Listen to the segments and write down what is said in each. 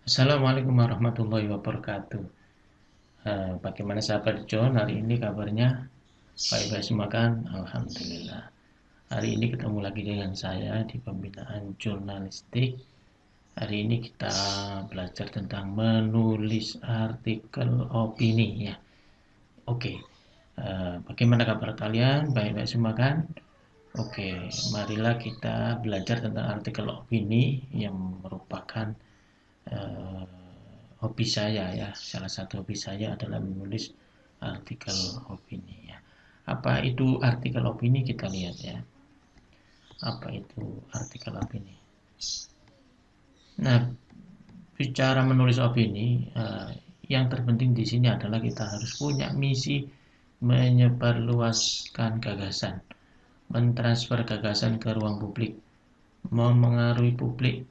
Assalamualaikum warahmatullahi wabarakatuh. Bagaimana sahabat John hari ini kabarnya? Baik-baik semua kan? Alhamdulillah. Hari ini ketemu lagi dengan saya di pembinaan jurnalistik. Hari ini kita belajar tentang menulis artikel opini ya. Oke. Bagaimana kabar kalian? Baik-baik semua kan? Oke, marilah kita belajar tentang artikel opini yang merupakan eh, hobi saya ya. Salah satu hobi saya adalah menulis artikel opini ya. Apa itu artikel opini? Kita lihat ya. Apa itu artikel opini? Nah, bicara menulis opini, yang terpenting di sini adalah kita harus punya misi menyebarluaskan gagasan, mentransfer gagasan ke ruang publik, memengaruhi publik,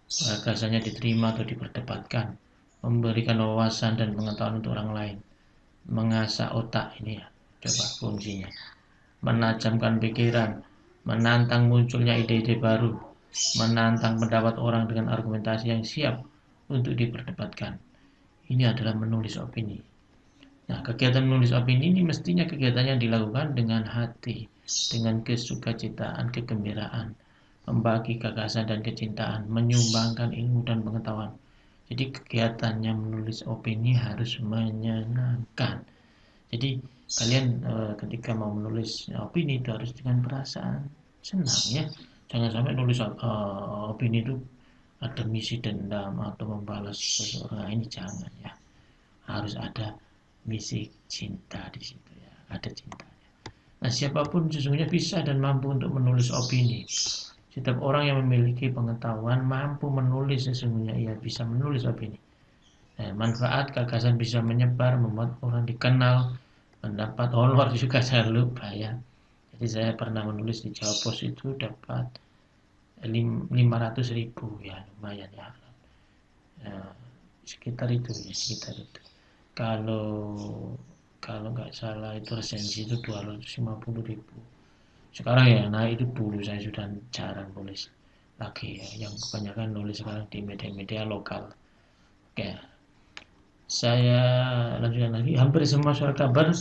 gagasannya diterima atau diperdebatkan, memberikan wawasan dan pengetahuan untuk orang lain, mengasah otak ini ya, coba fungsinya, menajamkan pikiran, menantang munculnya ide-ide baru, menantang pendapat orang dengan argumentasi yang siap untuk diperdebatkan. Ini adalah menulis opini. Nah, kegiatan menulis opini ini mestinya kegiatan yang dilakukan dengan hati, dengan kesukacitaan, kegembiraan, membagi gagasan dan kecintaan, menyumbangkan ilmu dan pengetahuan. Jadi kegiatannya menulis opini harus menyenangkan. Jadi kalian ketika mau menulis opini itu harus dengan perasaan senang ya. Jangan sampai nulis opini itu ada misi dendam atau membalas seseorang. Nah, ini jangan ya. Harus ada misi cinta di situ ya. Ada cinta. Nah, siapapun sesungguhnya bisa dan mampu untuk menulis opini. Setiap orang yang memiliki pengetahuan mampu menulis sesungguhnya ia bisa menulis opini. Nah, manfaat gagasan bisa menyebar, membuat orang dikenal, mendapat honor juga jangan lupa ya. Jadi saya pernah menulis di Jawa Pos itu dapat 500.000 ya, lumayan ya. Nah, sekitar itu ya, sekitar itu. Kalau kalau nggak salah itu resensi itu 250.000. Sekarang ya, nah itu dulu saya sudah jarang nulis lagi ya. Yang kebanyakan nulis sekarang di media-media lokal. Oke, saya lanjutkan lagi. Hampir semua surat kabar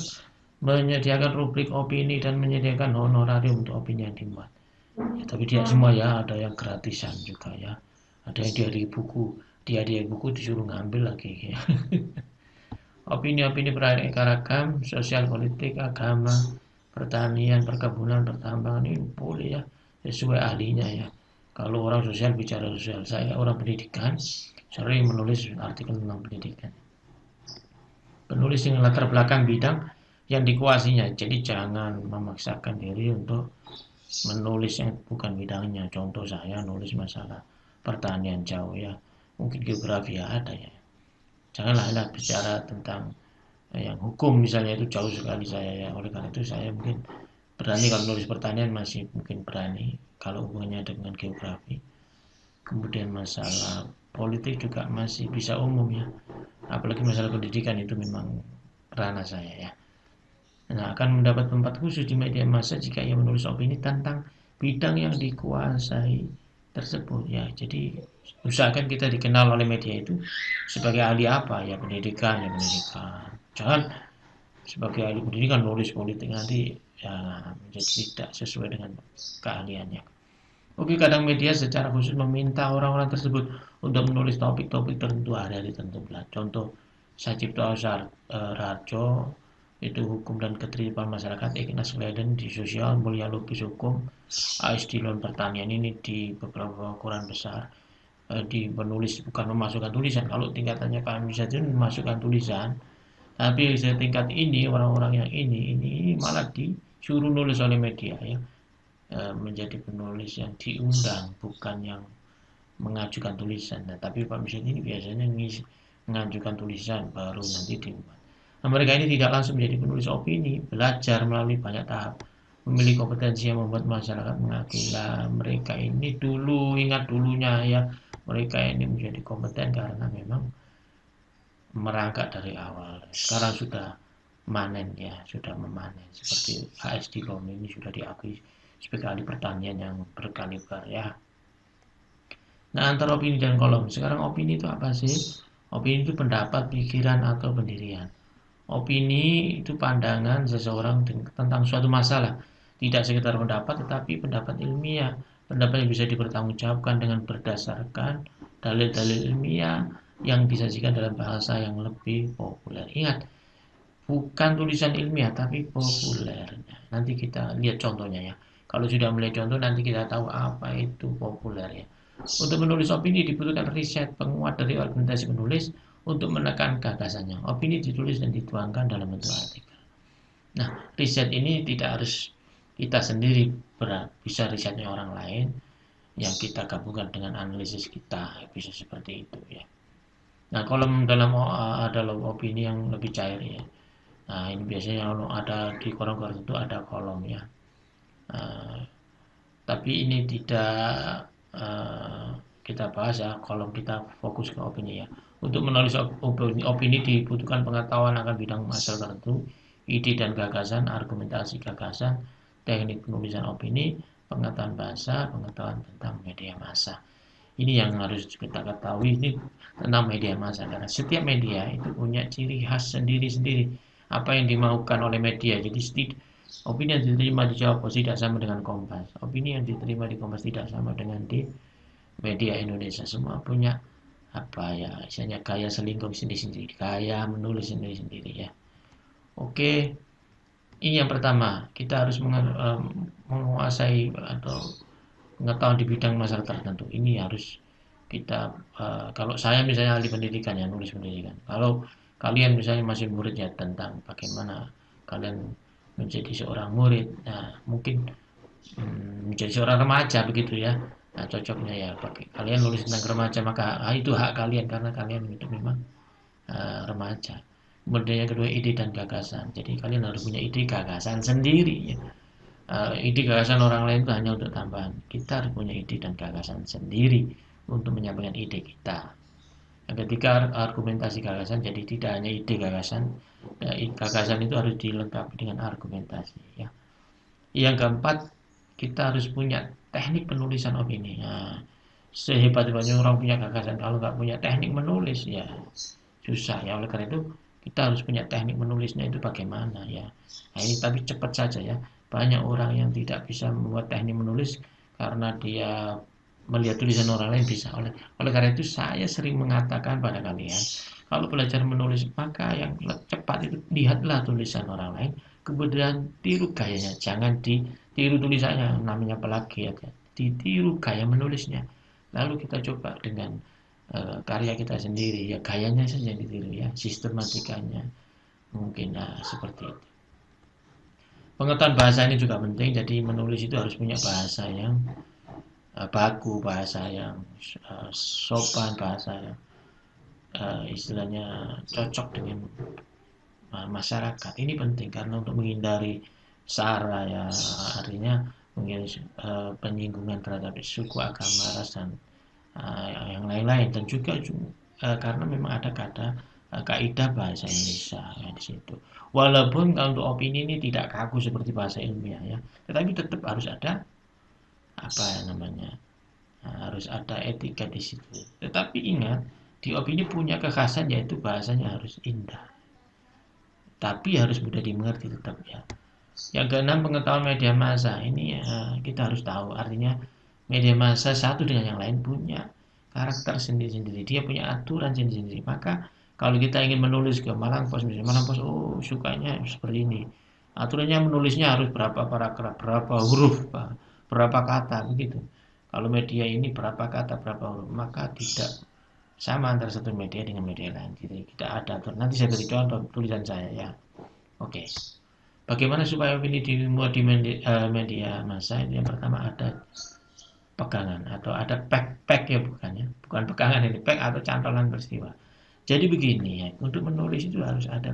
menyediakan rubrik opini dan menyediakan honorarium untuk opini yang dimuat. Ya, tapi tidak semua ya, ada yang gratisan juga ya. Ada yang dia buku disuruh ngambil lagi ya. Opini-opini beraneka ragam, sosial politik, agama, pertanian, perkebunan, pertambangan ini boleh ya, sesuai ahlinya ya. Kalau orang sosial bicara sosial, saya orang pendidikan, sering menulis artikel tentang pendidikan. Penulis dengan latar belakang bidang yang dikuasinya, jadi jangan memaksakan diri untuk menulis yang bukan bidangnya. Contoh saya nulis masalah pertanian jauh ya, mungkin geografi ya ada ya. Janganlah ada bicara tentang yang hukum misalnya, itu jauh sekali saya ya. Oleh karena itu saya mungkin berani kalau nulis pertanian, masih mungkin berani kalau hubungannya dengan geografi. Kemudian masalah politik juga masih bisa umum ya, apalagi masalah pendidikan itu memang ranah saya ya. Nah, akan mendapat tempat khusus di media massa jika ia menulis opini tentang bidang yang dikuasai tersebut ya. Jadi usahakan kita dikenal oleh media itu sebagai ahli apa ya, pendidikan ya, pendidikan. Jangan sebagai ahli pendidikan nulis politik, nanti ya menjadi tidak sesuai dengan keahliannya. Oke, kadang media secara khusus meminta orang-orang tersebut untuk menulis topik-topik tertentu, hari-hari tertentu. Contoh Sajipto Rajo itu hukum dan ketertiban masyarakat, Ignas Leden di sosial, Mulia Lubis hukum, AS Dilon pertanian, ini di beberapa koran besar. Di penulis bukan memasukkan tulisan, kalau tingkatannya kami saja memasukkan tulisan, tapi setingkat ini orang-orang yang ini malah disuruh nulis oleh media ya. Menjadi penulis yang diundang, bukan yang mengajukan tulisan. Nah, tapi Pak Misyid ini biasanya mengajukan tulisan baru nanti dibuat. Nah, mereka ini tidak langsung menjadi penulis opini, belajar melalui banyak tahap, memiliki kompetensi yang membuat masyarakat mengakui lah mereka ini dulu, ingat dulunya ya, mereka ini menjadi kompeten karena memang merangkak dari awal. Sekarang sudah manen ya, sudah memanen. Seperti HSD Lom ini sudah diakui sebagai ahli pertanian yang berkaliber ya. Nah, antara opini dan kolom. Sekarang opini itu apa sih? Opini itu pendapat, pikiran, atau pendirian. Opini itu pandangan seseorang tentang suatu masalah. Tidak sekedar pendapat, tetapi pendapat ilmiah. Pendapat yang bisa dipertanggungjawabkan dengan berdasarkan dalil-dalil ilmiah yang disajikan dalam bahasa yang lebih populer. Ingat, bukan tulisan ilmiah, tapi populer. Nanti kita lihat contohnya ya. Kalau sudah mulai contoh, nanti kita tahu apa itu populer ya. Untuk menulis opini dibutuhkan riset penguat dari organisasi penulis untuk menekan gagasannya. Opini ditulis dan dituangkan dalam bentuk artikel. Nah, riset ini tidak harus kita sendiri, bisa risetnya orang lain yang kita gabungkan dengan analisis kita, bisa seperti itu ya. Nah, kolom dalam opini yang lebih cair ya. Nah, ini biasanya kalau ada di koran-koran itu ada kolom ya. Uh, tapi ini tidak kita bahas ya, kolom kita fokus ke opini ya. Untuk menulis opini dibutuhkan pengetahuan akan bidang masalah tertentu, ide dan gagasan, argumentasi gagasan, teknik penulisan opini, pengetahuan bahasa, pengetahuan tentang media massa. Ini yang harus kita ketahui ini tentang media massa, karena setiap media itu punya ciri khas sendiri-sendiri apa yang dimaukan oleh media. Jadi opini yang diterima di Jawa Post tidak sama dengan Kompas, opini yang diterima di Kompas tidak sama dengan di media Indonesia. Semua punya apa ya, misalnya gaya selingkuh sendiri-sendiri, gaya menulis sendiri-sendiri ya. Oke, ini yang pertama, kita harus menguasai atau pengetahuan di bidang masalah tertentu. Ini harus kita, kalau saya misalnya ahli pendidikan ya, nulis pendidikan. Kalau kalian misalnya masih murid ya, tentang bagaimana kalian menjadi seorang murid. Nah, mungkin menjadi seorang remaja begitu ya. Nah, cocoknya ya pakai kalian nulis tentang remaja, maka itu hak kalian karena kalian itu memang remaja. Kemudian yang kedua, ide dan gagasan. Jadi kalian harus punya ide gagasan sendiri ya. Ide gagasan orang lain itu hanya untuk tambahan. Kita harus punya ide dan gagasan sendiri untuk menyampaikan ide kita. Yang ketiga, argumentasi gagasan. Jadi tidak hanya ide gagasan, gagasan itu harus dilengkapi dengan argumentasi ya. Yang keempat, kita harus punya teknik penulisan opini. Nah, sehebat-hebatnya orang punya gagasan, kalau nggak punya teknik menulis ya susah ya. Oleh karena itu kita harus punya teknik menulisnya itu bagaimana ya. Nah, ini tapi cepat saja ya. Banyak orang yang tidak bisa membuat teknik menulis karena dia melihat tulisan orang lain bisa. Oleh karena itu saya sering mengatakan pada kalian, kalau belajar menulis maka yang cepat itu lihatlah tulisan orang lain, kemudian tiru gayanya, jangan ditiru tulisannya, namanya plagiat ya. Ditiru gaya menulisnya. Lalu kita coba dengan karya kita sendiri ya, gayanya saja ditiru ya, sistematikanya mungkin seperti itu. Pengetahuan bahasa ini juga penting, jadi menulis itu harus punya bahasa yang baku, bahasa yang sopan, bahasa yang istilahnya cocok dengan masyarakat. Ini penting karena untuk menghindari sara ya, artinya menghindari penyinggungan terhadap suku, agama, ras dan yang lain-lain, dan juga karena memang ada kata kaidah bahasa Indonesia ya di situ. Walaupun kalau untuk opini ini tidak kaku seperti bahasa ilmiah ya, tetapi tetap harus ada apa namanya, harus ada etika di situ. Tetapi ingat, di opini punya kekhasan yaitu bahasanya harus indah, tapi harus mudah dimengerti tetap ya. Yang keenam, pengetahuan media massa. Ini kita harus tahu, artinya media massa satu dengan yang lain punya karakter sendiri-sendiri, dia punya aturan sendiri-sendiri. Maka kalau kita ingin menulis ke Malang Post, misalnya Malang Post, oh sukanya seperti ini, aturannya menulisnya harus berapa paragraf, berapa huruf, berapa kata begitu. Kalau media ini berapa kata, berapa huruf, maka tidak sama antara satu media dengan media lain. Jadi kita ada aturan. Nanti saya beri contoh tulisan saya ya. Oke. Bagaimana supaya opini dimuat di media massa? Ini yang pertama ada pegangan atau ada pack ya, bukan pegangan, ini pack atau cantolan peristiwa. Jadi begini ya, untuk menulis itu harus ada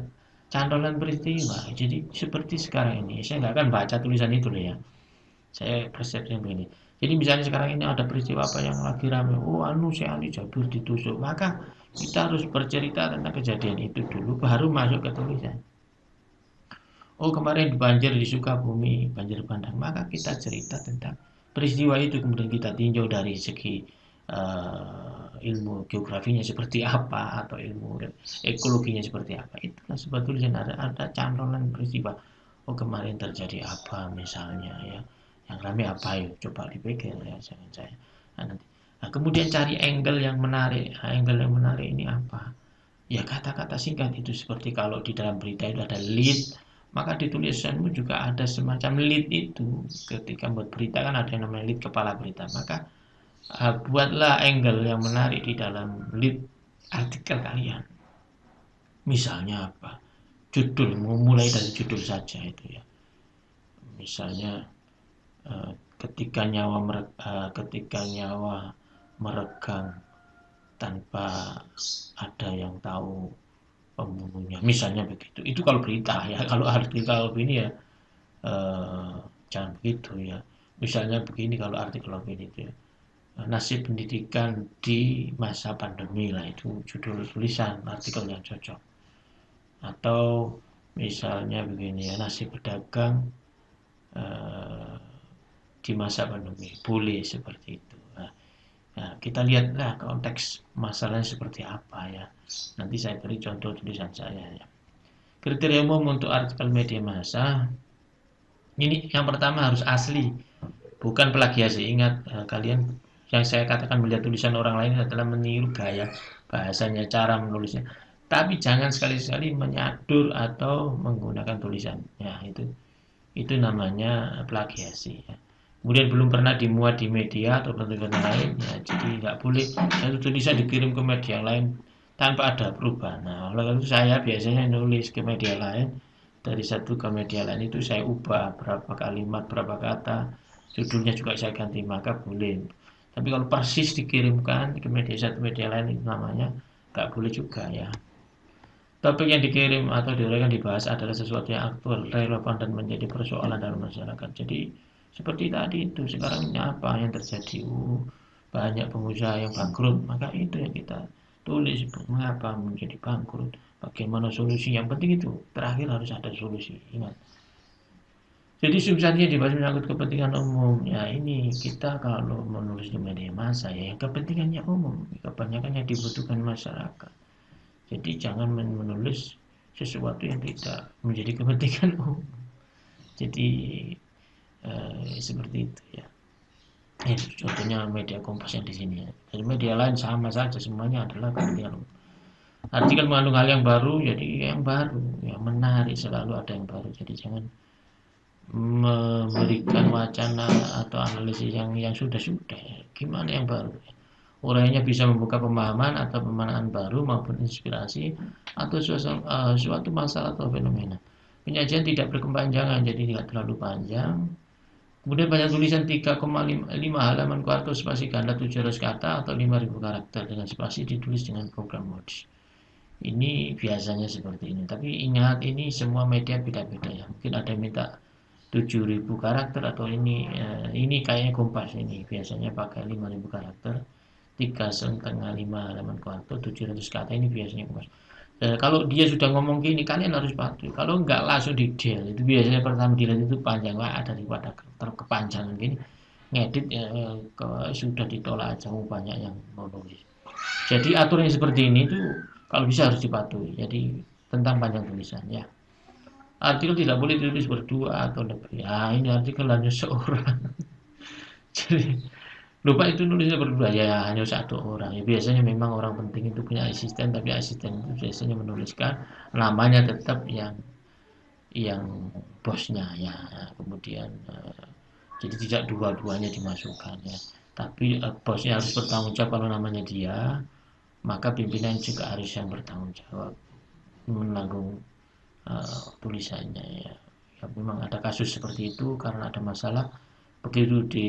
cantolan peristiwa. Jadi seperti sekarang ini, saya nggak akan baca tulisan itu loh ya. Saya persepsi begini. Jadi misalnya sekarang ini ada peristiwa apa yang lagi ramai, oh anu si Ali Jabir ditusuk, maka kita harus bercerita tentang kejadian itu dulu, baru masuk ke tulisan. Oh kemarin banjir di Sukabumi, banjir bandang, maka kita cerita tentang peristiwa itu, kemudian kita tinjau dari segi ilmu geografinya seperti apa atau ilmu ekologinya seperti apa. Itu kan sebetulnya ada cantolan peristiwa. Oh kemarin terjadi apa misalnya ya, yang rame apa yuk coba dipikir ya jangan saya. Nah, kemudian cari angle yang menarik. Nah, angle yang menarik ini apa? Ya kata-kata singkat itu seperti kalau di dalam berita itu ada lead, maka di tulisanmu juga ada semacam lead itu. Ketika buat berita kan ada yang namanya lead kepala berita, maka buatlah angle yang menarik di dalam lead artikel kalian. Misalnya apa? Judul, mulai dari judul saja itu ya. Misalnya ketika nyawa meregang tanpa ada yang tahu pembunuhnya, misalnya begitu. Itu kalau berita ya. Kalau artikel ini ya jangan begitu ya. Misalnya begini kalau artikel ini itu ya. Nasib pendidikan di masa pandemi lah, itu judul tulisan artikel yang cocok. Atau misalnya begini ya, nasib pedagang di masa pandemi, boleh seperti itu. Nah, kita lihatlah konteks masalahnya seperti apa ya. Nanti saya beri contoh tulisan saya ya. Kriteria umum untuk artikel media massa ini yang pertama harus asli, bukan plagiasi. Ingat kalian, yang saya katakan melihat tulisan orang lain adalah meniru gaya bahasanya, cara menulisnya. Tapi jangan sekali-sekali menyadur atau menggunakan tulisan. Ya, itu namanya plagiasi. Ya. Kemudian belum pernah dimuat di media atau bentuk lain, ya, jadi nggak boleh satu tulisan dikirim ke media lain tanpa ada perubahan. Nah, oleh itu saya biasanya nulis ke media lain, dari satu ke media lain itu saya ubah berapa kalimat, berapa kata, judulnya juga saya ganti, maka boleh. Tapi kalau persis dikirimkan ke media satu media lain itu namanya nggak boleh juga ya. Topik yang dikirim atau diuraikan dibahas adalah sesuatu yang aktual, relevan dan menjadi persoalan dalam masyarakat. Jadi seperti tadi itu sekarang ini apa yang terjadi? Banyak pengusaha yang bangkrut, maka itu yang kita tulis, mengapa menjadi bangkrut, bagaimana solusi. Yang penting itu terakhir harus ada solusi. Ingat. Jadi substansinya dibahas menyangkut kepentingan umum. Ya ini kita kalau menulis di media massa ya yang kepentingannya umum, kebanyakan yang dibutuhkan masyarakat. Jadi jangan menulis sesuatu yang tidak menjadi kepentingan umum. Jadi seperti itu ya. Contohnya media Kompas yang di sini ya. Dan media lain sama saja, semuanya adalah kepentingan umum. Artikel mengandung hal yang baru, jadi yang baru, yang menarik, selalu ada yang baru. Jadi jangan memberikan wacana atau analisis yang sudah-sudah ya. Gimana yang baru ya. Uraiannya bisa membuka pemahaman atau pemanaan baru maupun inspirasi atau suatu masalah atau fenomena. Penyajian tidak berkepanjangan, jadi tidak terlalu panjang. Kemudian banyak tulisan 3,5 halaman kuarto spasi ganda 700 kata atau 5.000 karakter dengan spasi ditulis dengan program Word. Ini biasanya seperti ini. Tapi ingat ini semua media beda-beda ya. Mungkin ada yang minta 7.000 karakter atau ini kayaknya Kompas ini biasanya pakai 5.000 karakter. 3,5 halaman kuarto 700 kata ini biasanya Kompas. Kalau dia sudah ngomong gini kalian harus patuh. Kalau enggak langsung di delete. Itu biasanya pertama dilihat itu panjang lah daripada kepanjangan gini. Ngedit sudah ditolak aja banyak yang mau nulis. Jadi aturan seperti ini tuh kalau bisa harus dipatuhi. Jadi tentang panjang tulisan ya. Artikel tidak boleh ditulis berdua atau lebih. Ya ini artikel hanya seorang. Jadi lupa itu nulisnya berdua ya hanya satu orang ya, biasanya memang orang penting itu punya asisten, tapi asisten itu biasanya menuliskan namanya tetap yang bosnya ya, kemudian jadi tidak dua-duanya dimasukkan ya, tapi bosnya harus bertanggung jawab kalau namanya dia, maka pimpinan juga harus yang bertanggung jawab menanggung tulisannya ya. Ya memang ada kasus seperti itu karena ada masalah. Begitu di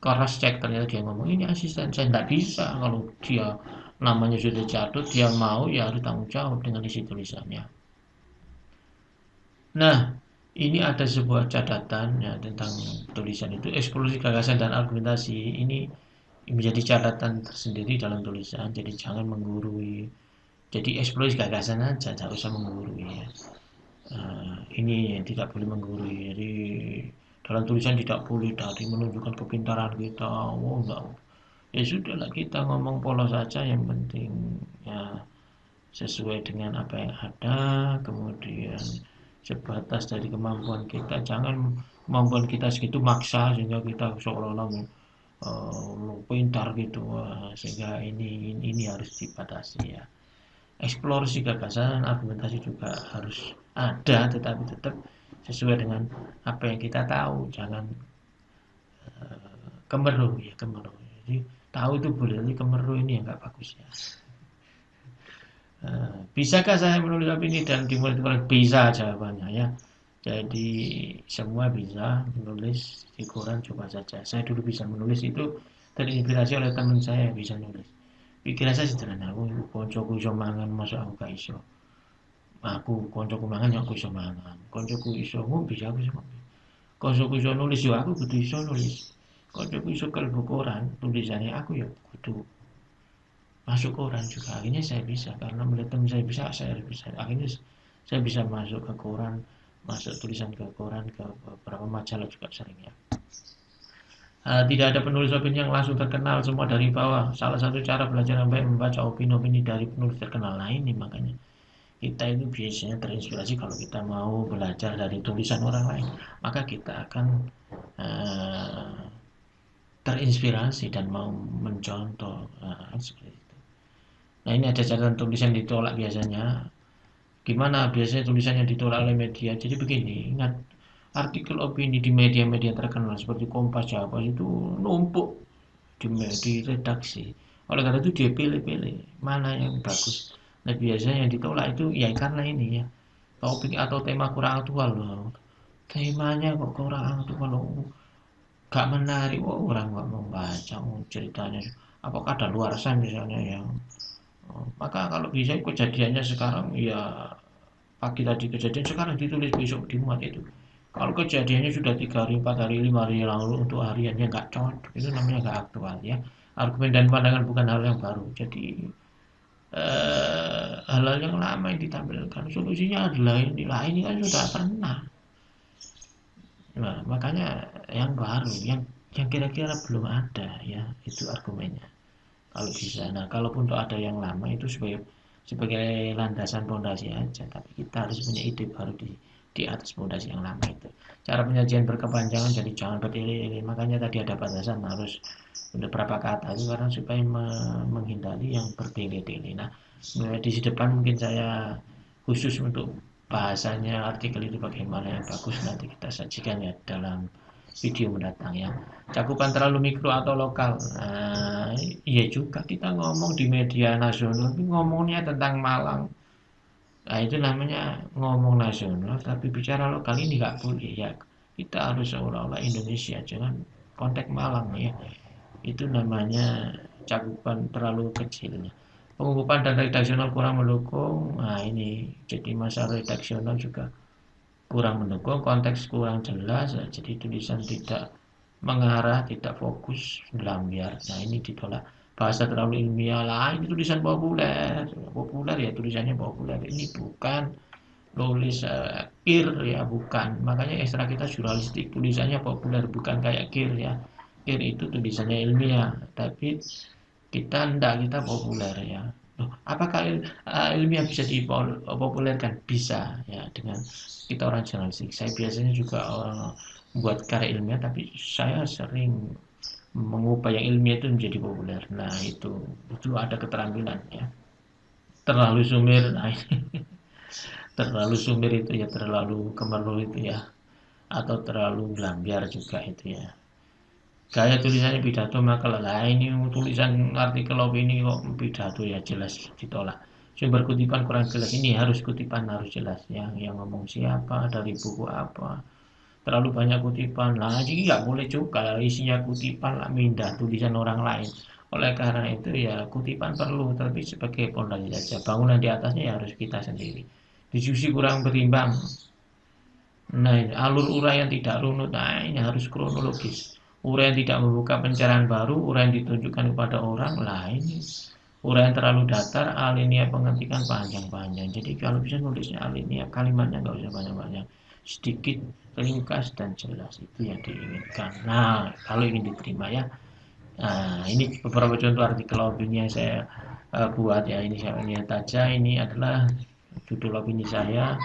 cross check ternyata dia ngomong ini asisten saya, tidak bisa kalau dia namanya sudah jatuh dia mau ya harus tanggung jawab dengan isi tulisannya. Nah ini ada sebuah catatan ya tentang tulisan itu, eksplorasi gagasan dan argumentasi ini menjadi catatan tersendiri dalam tulisan, jadi jangan menggurui, jadi eksplorasi gagasan aja, tidak usah menggurui ya. Ini yang tidak boleh menggurui, jadi dalam tulisan tidak boleh tadi menunjukkan kepintaran kita, enggak. Ya sudahlah, kita ngomong polos saja, yang penting ya sesuai dengan apa yang ada, kemudian sebatas dari kemampuan kita, jangan kemampuan kita segitu maksa sehingga kita seolah-olah pintar gitu. Wah, sehingga ini harus dibatasi ya. Eksplorasi gagasan, argumentasi juga harus ada, tetapi tetap sesuai dengan apa yang kita tahu, jangan kemeruh ya, kemeruh. Jadi tahu itu boleh, tapi kemeruh ini yang nggak bagus ya. Bisakah saya menulis opini dan dimulai dengan bisa jawabannya ya. Jadi semua bisa menulis di koran, coba saja. Saya dulu bisa menulis itu terinspirasi oleh teman saya yang bisa nulis. Pikiran saya sederhana, aku koncoku iso mangan, masuk aku gak iso. Aku koncoku mangan, ya aku iso mangan. Koncoku iso ngombe, ya aku iso ngombe. Koncoku iso nulis, ya aku kudu iso nulis. Koncoku iso kalbu koran, tulisannya aku ya kudu masuk koran juga. Akhirnya saya bisa, karena melihat teman saya bisa, saya harus bisa. Akhirnya saya bisa masuk ke koran, masuk tulisan ke koran, ke beberapa majalah juga sering ya. Tidak ada penulis opini yang langsung terkenal, semua dari bawah. Salah satu cara belajar yang baik membaca opini-opini dari penulis terkenal lain nih, makanya kita itu biasanya terinspirasi kalau kita mau belajar dari tulisan orang lain, maka kita akan uh, terinspirasi dan mau mencontoh seperti itu. Nah, ini ada catatan tulisan ditolak biasanya. Gimana biasanya tulisannya ditolak oleh media? Jadi begini, ingat, artikel opini di media-media terkenal seperti Kompas, Jawa itu numpuk di redaksi. Oleh karena itu dia pilih-pilih mana yang bagus. Nah, biasanya yang ditolak itu ya karena ini ya, topik atau tema kurang aktual loh. Temanya kok kurang aktual loh, gak menarik. Orang nggak mau baca ceritanya. Apakah ada luar sana misalnya yang maka kalau bisa kejadiannya sekarang ya, pagi tadi kejadian, sekarang ditulis besok dimuat itu. Kalau kejadiannya sudah 3 hari, 4 hari, 5 hari lalu, untuk hariannya nggak cocok, itu namanya nggak aktual ya. Argumen dan pandangan bukan hal yang baru. Jadi hal-hal yang lama yang ditampilkan, solusinya adalah ini lah, ini kan sudah pernah. Nah, makanya yang baru, yang kira-kira belum ada ya, itu argumennya. Kalau bisa. Nah, kalaupun untuk ada yang lama itu sebagai landasan pondasi aja, tapi kita harus punya ide baru di atas pondasi yang lama itu. Cara penyajian berkepanjangan, jadi jangan bertele-tele. Makanya tadi ada batasan harus beberapa kata itu, karena supaya menghindari yang bertele-tele. Nah, di depan mungkin saya khusus untuk bahasanya artikel itu bagaimana yang bagus, nanti kita sajikan ya dalam video mendatang ya. Cakupan terlalu mikro atau lokal. Nah, iya juga, kita ngomong di media nasional, tapi ngomongnya tentang Malang. Nah, itu namanya ngomong nasional, tapi bicara lokal ini nggak boleh ya. Kita harus seolah-olah Indonesia, jangan konteks Malang ya. Itu namanya cakupan terlalu kecilnya. Pengungkapan dan redaksional kurang mendukung. Nah, ini jadi masalah redaksional juga kurang mendukung, konteks kurang jelas, jadi tulisan tidak mengarah, tidak fokus, lambiar. Nah, ini ditolak. Bahasa terlalu ilmiah lah, ini tulisan populer, populer ya, tulisannya populer. Ini bukan nulis kir ya, bukan. Makanya ekstra kita jurnalistik, tulisannya populer, bukan kayak kir ya. Kir itu tulisannya ilmiah, tapi kita ndak, kita populer ya. Loh, apakah ilmiah bisa dipopulerkan? Bisa ya, dengan kita orang jurnalistik. Saya biasanya juga buat karya ilmiah, tapi saya sering mengubah yang ilmiah itu menjadi populer. Nah, itu ada keterampilan ya. Terlalu sumir, nah ini terlalu sumir itu ya, terlalu kemeru itu ya, atau terlalu gelambiar juga itu ya. Gaya tulisannya pidato, maka lah ini tulisan artikel opini kok pidato, ya jelas ditolak. Sumber kutipan kurang jelas, ini harus kutipan harus jelas, yang ngomong siapa, dari buku apa. Terlalu banyak kutipan lah, jadi nggak boleh juga isinya kutipan lah, mindah tulisan orang lain. Oleh karena itu ya, kutipan perlu, tapi sebagai pondasi saja. Bangunan di atasnya ya harus kita sendiri. Diskusi kurang berimbang. Nah, alur uraian tidak runut, nah ini harus kronologis. Uraian tidak membuka pencerahan baru, uraian ditunjukkan kepada orang lain. Uraian terlalu datar, alinea pengetikan panjang-panjang. Jadi kalau bisa nulisnya alinea, kalimatnya nggak usah banyak-banyak, sedikit, ringkas dan jelas, itu yang diinginkan. Nah, kalau ingin diterima ya, Nah, ini beberapa contoh artikel opini yang saya buat ya. Ini saya lihat aja. Ini adalah judul opini saya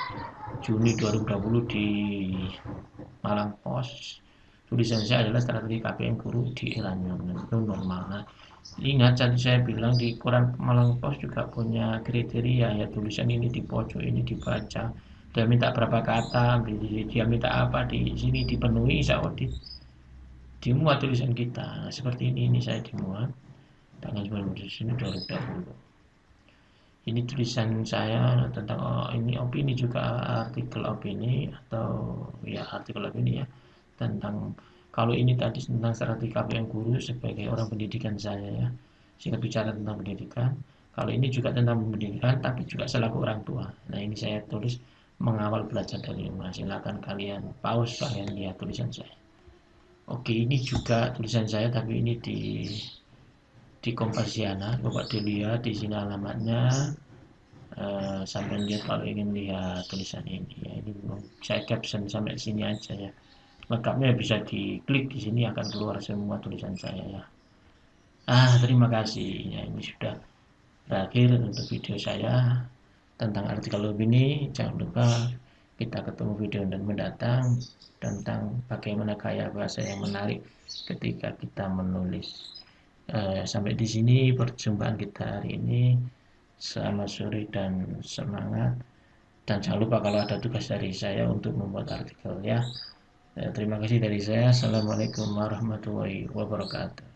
Juni 2020 di Malang Post. Tulisan saya adalah strategi KPM guru di era new normal. Nah, ingat tadi saya bilang di koran Malang Post juga punya kriteria ya, tulisan ini di pojok ini dibaca. Dia minta berapa kata, dia minta apa di sini dipenuhi, saya audit. Dimuat tulisan kita. Nah, seperti ini saya dimuat tanggal 19 Juni 2020. Ini tulisan saya tentang ini opini juga, artikel opini atau ya artikel opini ya, tentang kalau ini tadi tentang strategi KPM guru sebagai orang pendidikan saya ya, sehingga bicara tentang pendidikan. Kalau ini juga tentang pendidikan tapi juga selaku orang tua. Nah, ini saya tulis mengawal belajar dari rumah. Silakan kalian pause, kalian lihat tulisan saya. Oke, ini juga tulisan saya tapi ini di Kompasiana. Coba dilihat di sini alamatnya. Sampai lihat kalau ingin lihat tulisan ini ya, ini saya caption sampai sini aja ya. Lengkapnya bisa diklik di sini, akan keluar semua tulisan saya ya. Terima kasih ya, ini sudah berakhir untuk video saya tentang artikel opini. Jangan lupa kita ketemu video dan mendatang tentang bagaimana gaya bahasa yang menarik ketika kita menulis. Sampai di sini perjumpaan kita hari ini. Selamat sore dan semangat. Dan jangan lupa kalau ada tugas dari saya untuk membuat artikel ya. Terima kasih dari saya. Assalamualaikum warahmatullahi wabarakatuh.